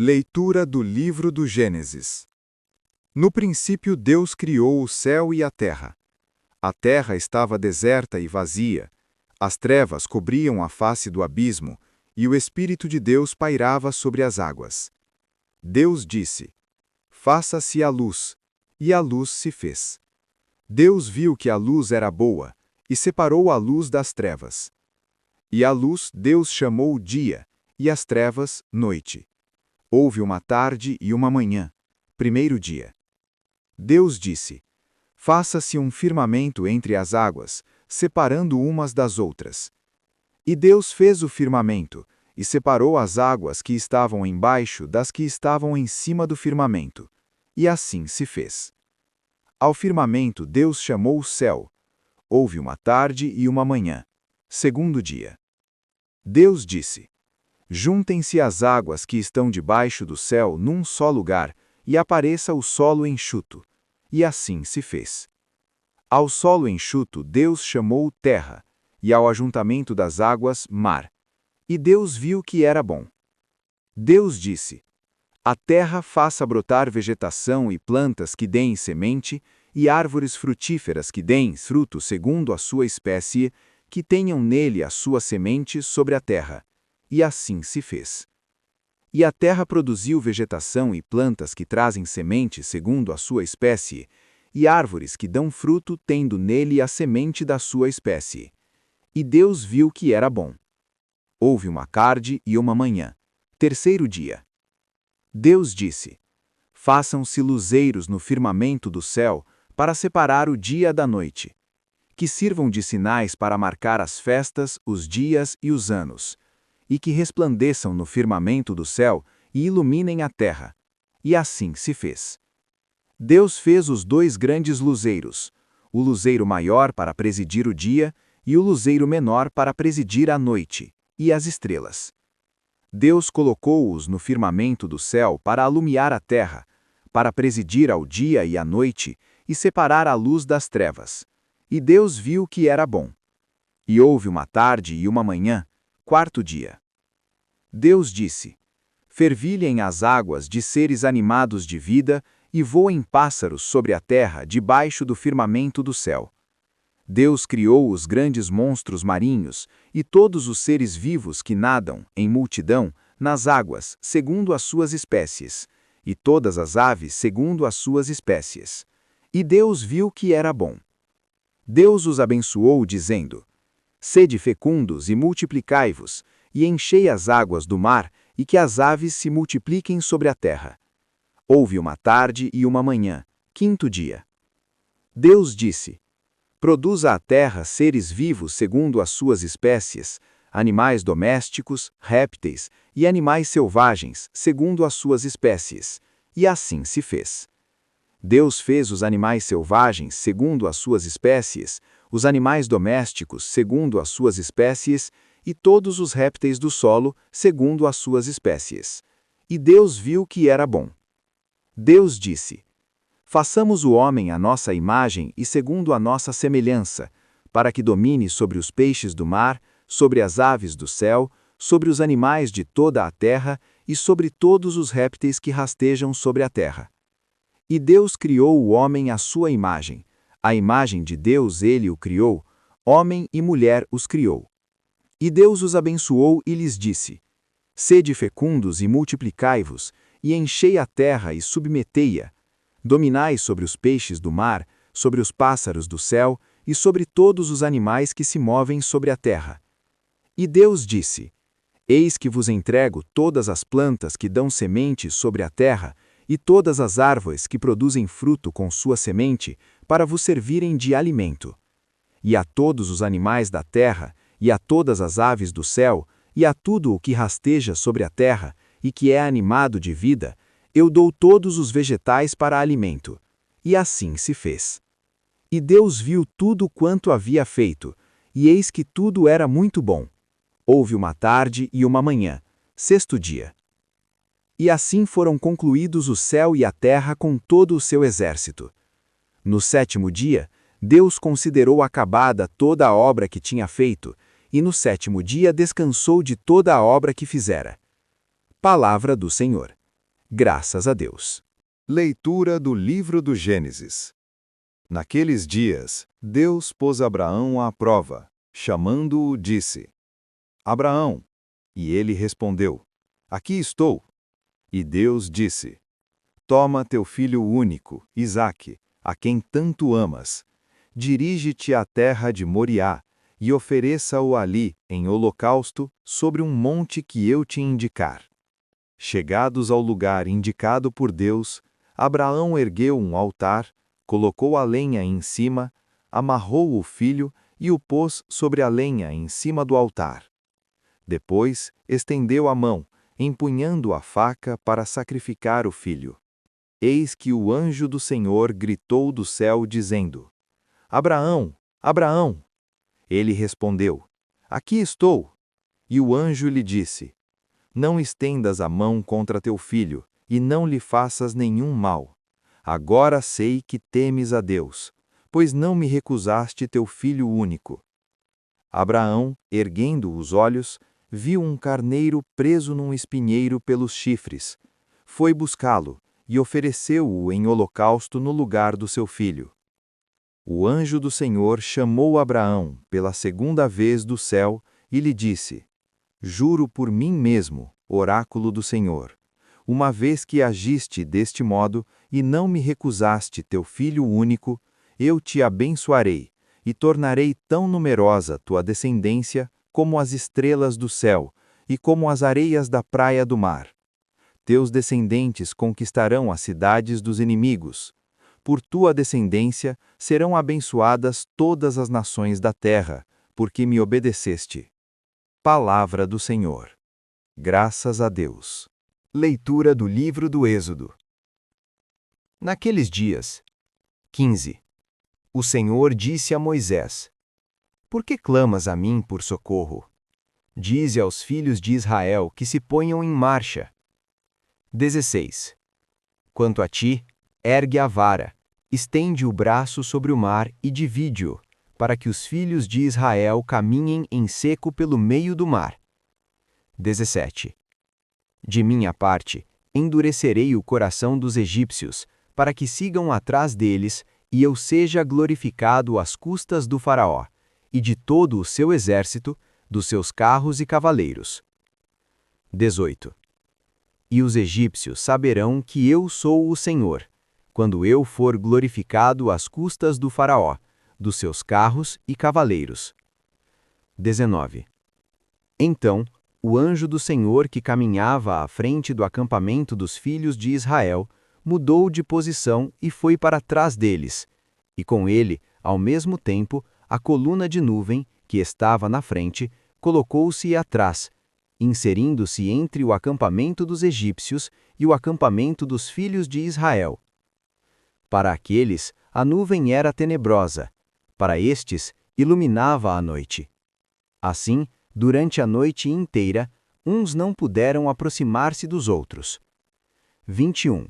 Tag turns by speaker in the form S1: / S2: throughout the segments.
S1: Leitura do livro do Gênesis. No princípio Deus criou o céu e a terra. A terra estava deserta e vazia. As trevas cobriam a face do abismo, e o Espírito de Deus pairava sobre as águas. Deus disse: Faça-se a luz, e a luz se fez. Deus viu que a luz era boa, e separou a luz das trevas. E a luz Deus chamou dia, e as trevas, noite. Houve uma tarde e uma manhã, primeiro dia. Deus disse: Faça-se um firmamento entre as águas, separando umas das outras. E Deus fez o firmamento, e separou as águas que estavam embaixo das que estavam em cima do firmamento. E assim se fez. Ao firmamento Deus chamou o céu. Houve uma tarde e uma manhã, segundo dia. Deus disse: Juntem-se as águas que estão debaixo do céu num só lugar, e apareça o solo enxuto. E assim se fez. Ao solo enxuto Deus chamou terra, e ao ajuntamento das águas, mar. E Deus viu que era bom. Deus disse: A terra faça brotar vegetação e plantas que deem semente, e árvores frutíferas que deem fruto segundo a sua espécie, que tenham nele a sua semente sobre a terra. E assim se fez. E a terra produziu vegetação e plantas que trazem semente segundo a sua espécie, e árvores que dão fruto tendo nele a semente da sua espécie. E Deus viu que era bom. Houve uma tarde e uma manhã, terceiro dia. Deus disse: Façam-se luzeiros no firmamento do céu para separar o dia da noite, que sirvam de sinais para marcar as festas, os dias e os anos, e que resplandeçam no firmamento do céu e iluminem a terra. E assim se fez. Deus fez os dois grandes luzeiros, o luzeiro maior para presidir o dia e o luzeiro menor para presidir a noite, e as estrelas. Deus colocou-os no firmamento do céu para alumiar a terra, para presidir ao dia e à noite e separar a luz das trevas. E Deus viu que era bom. E houve uma tarde e uma manhã, quarto dia. Deus disse: Fervilhem as águas de seres animados de vida e voem pássaros sobre a terra debaixo do firmamento do céu. Deus criou os grandes monstros marinhos e todos os seres vivos que nadam, em multidão, nas águas, segundo as suas espécies, e todas as aves segundo as suas espécies. E Deus viu que era bom. Deus os abençoou, dizendo: Sede fecundos e multiplicai-vos, e enchei as águas do mar, e que as aves se multipliquem sobre a terra. Houve uma tarde e uma manhã, quinto dia. Deus disse: Produza a terra seres vivos segundo as suas espécies, animais domésticos, répteis e animais selvagens, segundo as suas espécies. E assim se fez. Deus fez os animais selvagens segundo as suas espécies, os animais domésticos segundo as suas espécies, e todos os répteis do solo segundo as suas espécies. E Deus viu que era bom. Deus disse: Façamos o homem à nossa imagem e segundo a nossa semelhança, para que domine sobre os peixes do mar, sobre as aves do céu, sobre os animais de toda a terra e sobre todos os répteis que rastejam sobre a terra. E Deus criou o homem à sua imagem. A imagem de Deus ele o criou, homem e mulher os criou. E Deus os abençoou e lhes disse: Sede fecundos e multiplicai-vos, e enchei a terra e submetei-a. Dominai sobre os peixes do mar, sobre os pássaros do céu e sobre todos os animais que se movem sobre a terra. E Deus disse: Eis que vos entrego todas as plantas que dão semente sobre a terra, e todas as árvores que produzem fruto com sua semente, para vos servirem de alimento. E a todos os animais da terra, e a todas as aves do céu, e a tudo o que rasteja sobre a terra, e que é animado de vida, eu dou todos os vegetais para alimento. E assim se fez. E Deus viu tudo quanto havia feito, e eis que tudo era muito bom. Houve uma tarde e uma manhã, sexto dia. E assim foram concluídos o céu e a terra com todo o seu exército. No sétimo dia, Deus considerou acabada toda a obra que tinha feito, e no sétimo dia descansou de toda a obra que fizera. Palavra do Senhor.
S2: Graças a Deus.
S1: Leitura do livro do Gênesis. Naqueles dias, Deus pôs Abraão à prova. Chamando-o, disse: Abraão. E ele respondeu: Aqui estou. E Deus disse: Toma teu filho único, Isaque, a quem tanto amas. Dirige-te à terra de Moriá e ofereça-o ali, em holocausto, sobre um monte que eu te indicar. Chegados ao lugar indicado por Deus, Abraão ergueu um altar, colocou a lenha em cima, amarrou o filho e o pôs sobre a lenha em cima do altar. Depois, estendeu a mão, empunhando a faca para sacrificar o filho. Eis que o anjo do Senhor gritou do céu, dizendo: Abraão, Abraão! Ele respondeu: Aqui estou. E o anjo lhe disse: Não estendas a mão contra teu filho, e não lhe faças nenhum mal. Agora sei que temes a Deus, pois não me recusaste teu filho único. Abraão, erguendo os olhos, viu um carneiro preso num espinheiro pelos chifres. Foi buscá-lo e ofereceu-o em holocausto no lugar do seu filho. O anjo do Senhor chamou Abraão pela segunda vez do céu e lhe disse: Juro por mim mesmo, oráculo do Senhor, uma vez que agiste deste modo e não me recusaste teu filho único, eu te abençoarei e tornarei tão numerosa tua descendência como as estrelas do céu e como as areias da praia do mar. Teus descendentes conquistarão as cidades dos inimigos. Por tua descendência serão abençoadas todas as nações da terra, porque me obedeceste. Palavra do Senhor. Graças a Deus.
S2: Leitura do livro do Êxodo. Naqueles dias. 15. O Senhor disse a Moisés: Por que clamas a mim por socorro? Dize aos filhos de Israel que se ponham em marcha. 16. Quanto a ti, ergue a vara, estende o braço sobre o mar e divide-o, para que os filhos de Israel caminhem em seco pelo meio do mar. 17. De minha parte, endurecerei o coração dos egípcios, para que sigam atrás deles, e eu seja glorificado às custas do faraó, e de todo o seu exército, dos seus carros e cavaleiros. 18. E os egípcios saberão que eu sou o Senhor, quando eu for glorificado às custas do faraó, dos seus carros e cavaleiros. 19. Então, o anjo do Senhor que caminhava à frente do acampamento dos filhos de Israel mudou de posição e foi para trás deles, e com ele, ao mesmo tempo, a coluna de nuvem, que estava na frente, colocou-se atrás, inserindo-se entre o acampamento dos egípcios e o acampamento dos filhos de Israel. Para aqueles, a nuvem era tenebrosa, para estes, iluminava a noite. Assim, durante a noite inteira, uns não puderam aproximar-se dos outros. 21.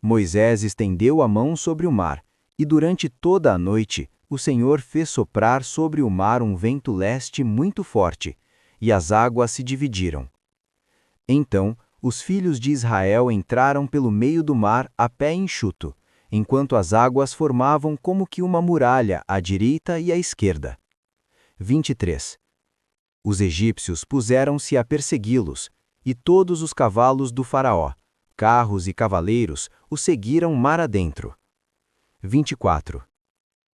S2: Moisés estendeu a mão sobre o mar, e durante toda a noite, o Senhor fez soprar sobre o mar um vento leste muito forte, e as águas se dividiram. Então, os filhos de Israel entraram pelo meio do mar a pé enxuto, enquanto as águas formavam como que uma muralha à direita e à esquerda. 23. Os egípcios puseram-se a persegui-los, e todos os cavalos do faraó, carros e cavaleiros, o seguiram mar adentro. 24.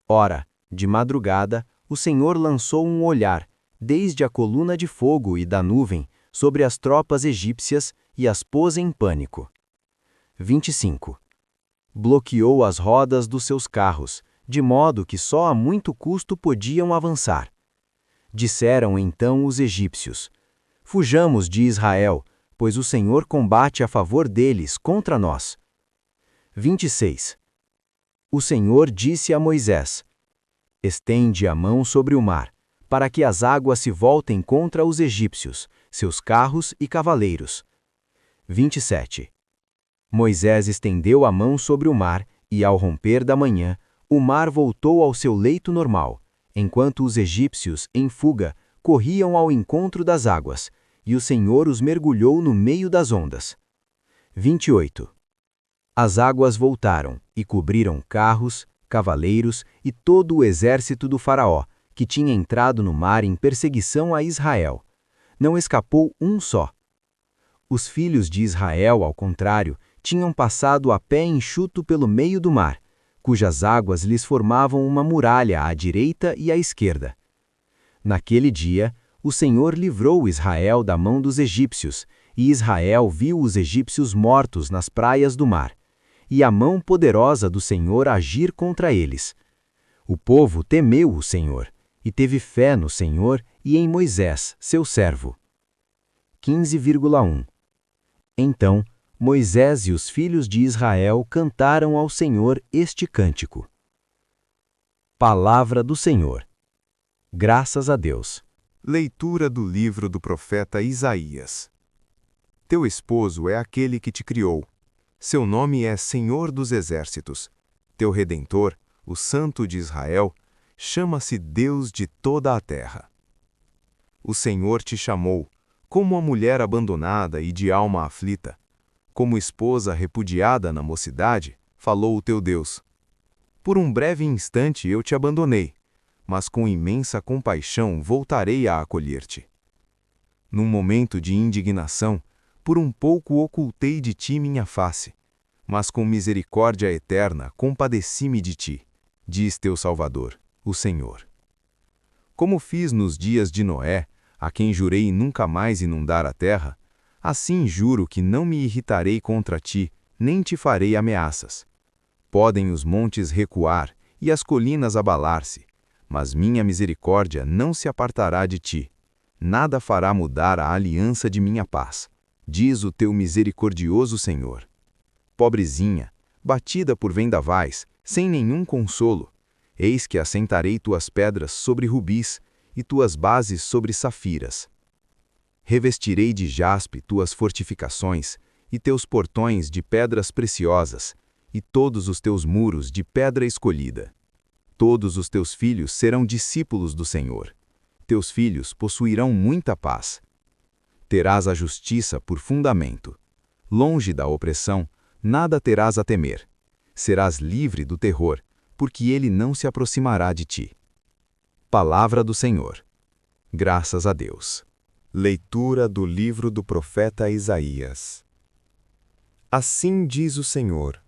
S2: Ora, de madrugada, o Senhor lançou um olhar, desde a coluna de fogo e da nuvem, sobre as tropas egípcias e as pôs em pânico. 25. Bloqueou as rodas dos seus carros, de modo que só a muito custo podiam avançar. Disseram então os egípcios: Fujamos de Israel, pois o Senhor combate a favor deles contra nós. 26. O Senhor disse a Moisés: Estende a mão sobre o mar, para que as águas se voltem contra os egípcios, seus carros e cavaleiros. 27. Moisés estendeu a mão sobre o mar, e ao romper da manhã, o mar voltou ao seu leito normal, enquanto os egípcios, em fuga, corriam ao encontro das águas, e o Senhor os mergulhou no meio das ondas. 28. As águas voltaram e cobriram carros, cavaleiros e todo o exército do faraó, que tinha entrado no mar em perseguição a Israel. Não escapou um só. Os filhos de Israel, ao contrário, tinham passado a pé enxuto pelo meio do mar, cujas águas lhes formavam uma muralha à direita e à esquerda. Naquele dia, o Senhor livrou Israel da mão dos egípcios, e Israel viu os egípcios mortos nas praias do mar, e a mão poderosa do Senhor agir contra eles. O povo temeu o Senhor, e teve fé no Senhor e em Moisés, seu servo. 15,1. Então, Moisés e os filhos de Israel cantaram ao Senhor este cântico. Palavra do Senhor. Graças a Deus.
S1: Leitura do livro do profeta Isaías. Teu esposo é aquele que te criou. Seu nome é Senhor dos Exércitos. Teu Redentor, o Santo de Israel, chama-se Deus de toda a terra. O Senhor te chamou, como a mulher abandonada e de alma aflita. Como esposa repudiada na mocidade, falou o teu Deus. Por um breve instante eu te abandonei, mas com imensa compaixão voltarei a acolher-te. Num momento de indignação, por um pouco ocultei de ti minha face, mas com misericórdia eterna compadeci-me de ti, diz teu Salvador, o Senhor. Como fiz nos dias de Noé, a quem jurei nunca mais inundar a terra, assim juro que não me irritarei contra ti, nem te farei ameaças. Podem os montes recuar e as colinas abalar-se, mas minha misericórdia não se apartará de ti. Nada fará mudar a aliança de minha paz, diz o teu misericordioso Senhor. Pobrezinha, batida por vendavais, sem nenhum consolo, eis que assentarei tuas pedras sobre rubis e tuas bases sobre safiras. Revestirei de jaspe tuas fortificações e teus portões de pedras preciosas e todos os teus muros de pedra escolhida. Todos os teus filhos serão discípulos do Senhor. Teus filhos possuirão muita paz. Terás a justiça por fundamento. Longe da opressão, nada terás a temer. Serás livre do terror, porque ele não se aproximará de ti. Palavra do Senhor. Graças a Deus. Leitura do livro do profeta Isaías. Assim diz o Senhor: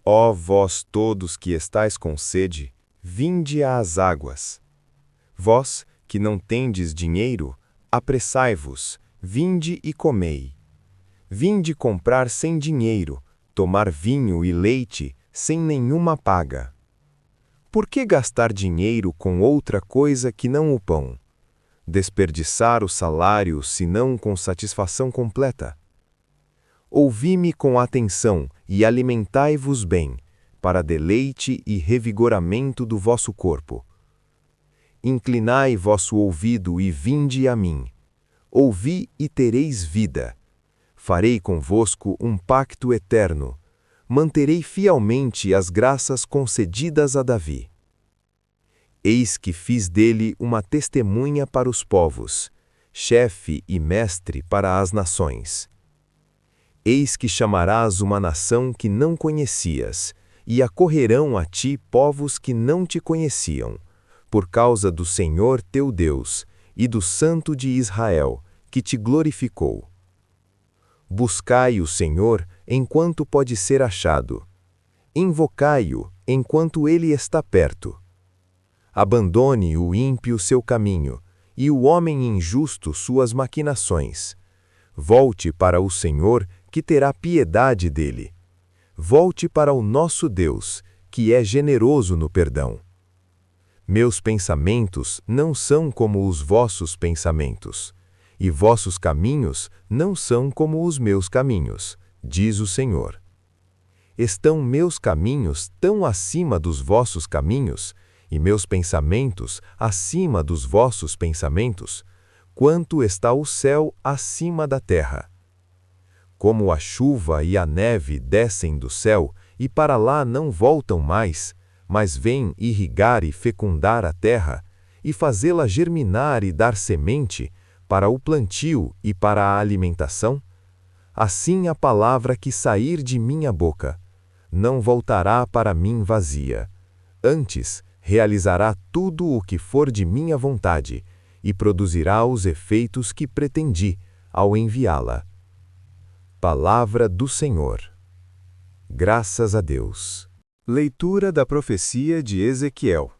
S1: Ó vós todos que estais com sede, vinde às águas. Vós, que não tendes dinheiro, apressai-vos, vinde e comei. Vinde comprar sem dinheiro, tomar vinho e leite, sem nenhuma paga. Por que gastar dinheiro com outra coisa que não o pão? Desperdiçar o salário, senão com satisfação completa? Ouvi-me com atenção e alimentai-vos bem, para deleite e revigoramento do vosso corpo. Inclinai vosso ouvido e vinde a mim. Ouvi e tereis vida. Farei convosco um pacto eterno. Manterei fielmente as graças concedidas a Davi. Eis que fiz dele uma testemunha para os povos, chefe e mestre para as nações. Eis que chamarás uma nação que não conhecias, e acorrerão a ti povos que não te conheciam, por causa do Senhor teu Deus e do Santo de Israel, que te glorificou. Buscai o Senhor enquanto pode ser achado. Invocai-o enquanto ele está perto. Abandone o ímpio seu caminho, e o homem injusto suas maquinações. Volte para o Senhor, que terá piedade dele. Volte para o nosso Deus, que é generoso no perdão. Meus pensamentos não são como os vossos pensamentos, e vossos caminhos não são como os meus caminhos, diz o Senhor. Estão meus caminhos tão acima dos vossos caminhos, e meus pensamentos acima dos vossos pensamentos, quanto está o céu acima da terra. Como a chuva e a neve descem do céu e para lá não voltam mais, mas vêm irrigar e fecundar a terra, e fazê-la germinar e dar semente, para o plantio e para a alimentação,
S2: assim a palavra que sair de minha boca não voltará para mim vazia. Antes, realizará tudo o que for de minha vontade e produzirá os efeitos que pretendi ao enviá-la. Palavra do Senhor. Graças a Deus.
S1: Leitura da profecia de Ezequiel.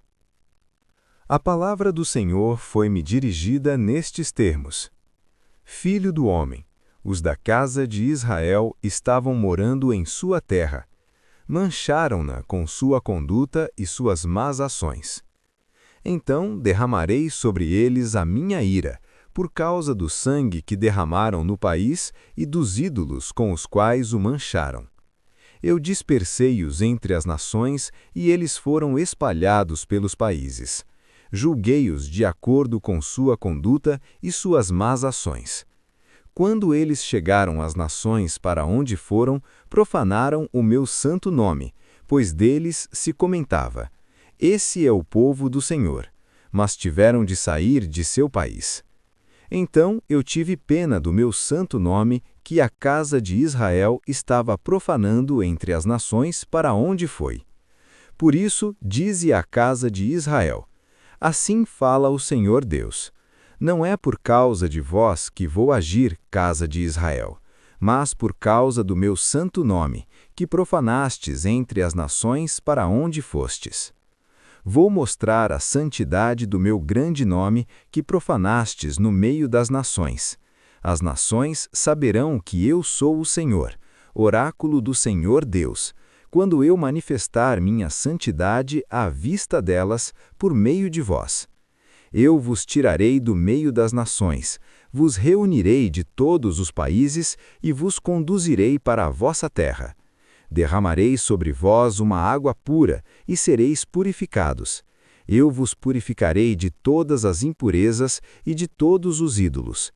S1: A palavra do Senhor foi-me dirigida nestes termos: Filho do homem, os da casa de Israel estavam morando em sua terra. Mancharam-na com sua conduta e suas más ações. Então derramarei sobre eles a minha ira, por causa do sangue que derramaram no país e dos ídolos com os quais o mancharam. Eu dispersei-os entre as nações e eles foram espalhados pelos países. Julguei-os de acordo com sua conduta e suas más ações. Quando eles chegaram às nações para onde foram, profanaram o meu santo nome, pois deles se comentava: Esse é o povo do Senhor, mas tiveram de sair de seu país. Então eu tive pena do meu santo nome, que a casa de Israel estava profanando entre as nações para onde foi. Por isso, dize a casa de Israel: Assim fala o Senhor Deus. Não é por causa de vós que vou agir, casa de Israel, mas por causa do meu santo nome, que profanastes entre as nações para onde fostes. Vou mostrar a santidade do meu grande nome, que profanastes no meio das nações. As nações saberão que eu sou o Senhor, oráculo do Senhor Deus, quando eu manifestar minha santidade à vista delas por meio de vós. Eu vos tirarei do meio das nações, vos reunirei de todos os países e vos conduzirei para a vossa terra. Derramarei sobre vós uma água pura e sereis purificados. Eu vos purificarei de todas as impurezas e de todos os ídolos.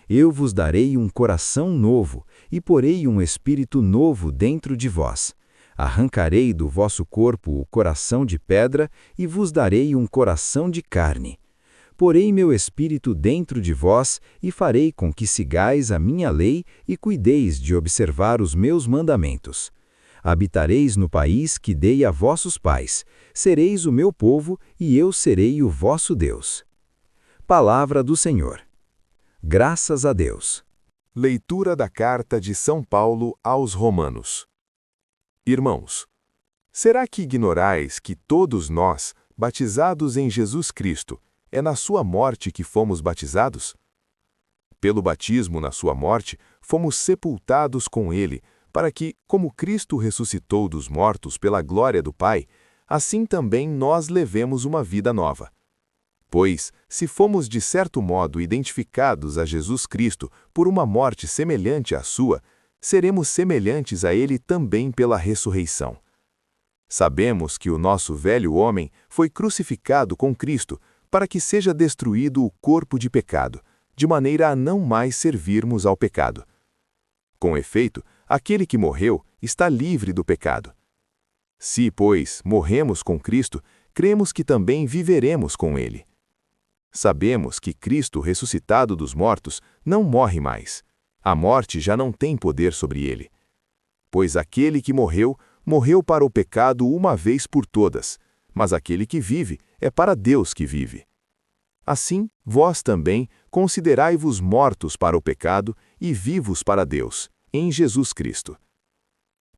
S1: Eu vos darei um coração novo e porei um espírito novo dentro de vós. Arrancarei do vosso corpo o coração de pedra e vos darei um coração de carne. Porei meu espírito dentro de vós e farei com que sigais a minha lei e cuideis de observar os meus mandamentos. Habitareis no país que dei a vossos pais, sereis o meu povo e eu serei o vosso Deus. Palavra do Senhor. Graças a Deus.
S3: Leitura da Carta de São Paulo aos Romanos. Irmãos, será que ignorais que todos nós, batizados em Jesus Cristo, é na sua morte que fomos batizados? Pelo batismo na sua morte, fomos sepultados com ele, para que, como Cristo ressuscitou dos mortos pela glória do Pai, assim também nós levemos uma vida nova. Pois, se fomos de certo modo identificados a Jesus Cristo por uma morte semelhante à sua, seremos semelhantes a ele também pela ressurreição. Sabemos que o nosso velho homem foi crucificado com Cristo, para que seja destruído o corpo de pecado, de maneira a não mais servirmos ao pecado. Com efeito, aquele que morreu está livre do pecado. Se, pois, morremos com Cristo, cremos que também viveremos com ele. Sabemos que Cristo, ressuscitado dos mortos, não morre mais. A morte já não tem poder sobre ele. Pois aquele que morreu, morreu para o pecado uma vez por todas, mas aquele que vive é para Deus que vive. Assim, vós também considerai-vos mortos para o pecado e vivos para Deus, em Jesus Cristo.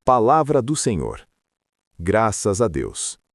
S3: Palavra do Senhor. Graças a Deus.